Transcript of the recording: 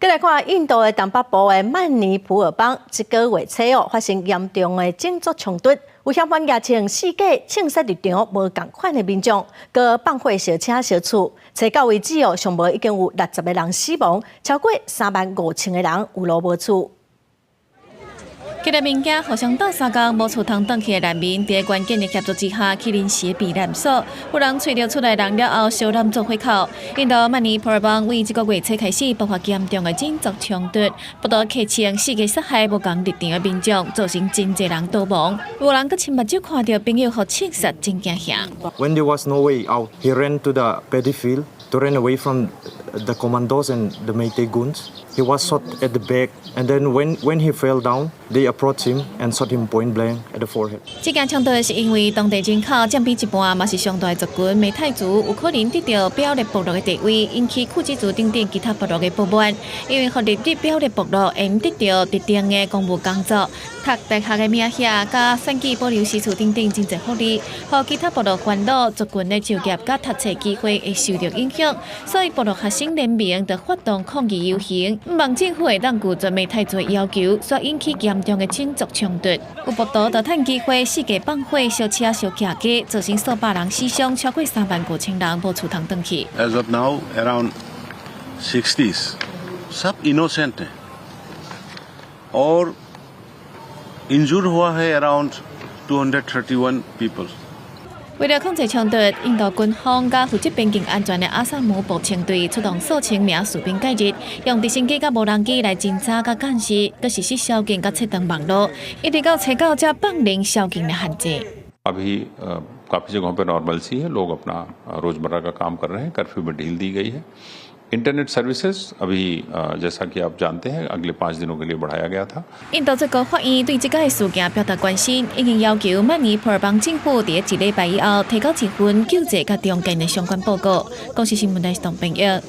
再来看印度的东北部的曼尼普尔邦，这个月初发生严重的种族冲突，有嫌犯牙穿四架庆祝立场无同款的民众，佮放火烧车烧厝。初到为止上无已经有60个人死亡，超过35000个人有路无厝。 今日民警互相斗相共，无厝通转去的难民，在关键的协助之下，去临时避难所。有人找到出来人了后，烧燃做火口。印度曼尼普尔邦为这个月初开始爆发严重的种族冲突，不到客枪4个杀害无共立场的民众，造成真侪人倒亡。有人佮亲目睭看到朋友互枪杀，真惊吓。 When there was no way out, he ran to the paddy field to run away from the commandos and the Meitei goons. He was shot at the back, and then when he fell down, they approached him and shot him point blank at the forehead. 这件冲突是因为当地人口占比一半，嘛是上大的族群美泰族，有可能得到表列部落的地位，引起库吉族等等其他部落的不满。因为和立表列部落因得到特定的公务工作、读大学的名额、加选举保留时厝等等真侪福利，和其他部落烦恼族群的就业甲读册机会会受到影响，所以部落学生联盟就发动抗议游行。 希望政府会当拒绝美泰族的要求，所引起严重的种族冲突。有报道就趁机会4架放火、烧车、烧架机，造成数百人死伤，超过35000人无厝通转去。As of now, around 60s, सब innocent हैं, और injured हुआ है around 231 people. 为了控制冲突，印度军方甲负责边境安全的阿萨姆步枪队出动数千名士兵介入，用直升机甲无人机来侦查甲监视，佮实施宵禁甲切断网络，一直到初九才放零宵禁的限制。 अभी काफ़ी जगहों पर नॉर्मलसी है, लोग अपना रोजमर्रा का काम कर रहे हैं, कर्फ्यू में ढील दी गई है। इंटरनेट सर्विसेज अभी जैसा कि आप जानते हैं अगले 5 दिनों के लिए बढ़ाया गया था। 印度最高法院对这个事件表达关心，已经要求曼尼普尔邦政府在1礼拜以后提交一份救济甲中间的相关报告。公司新闻台是董平月。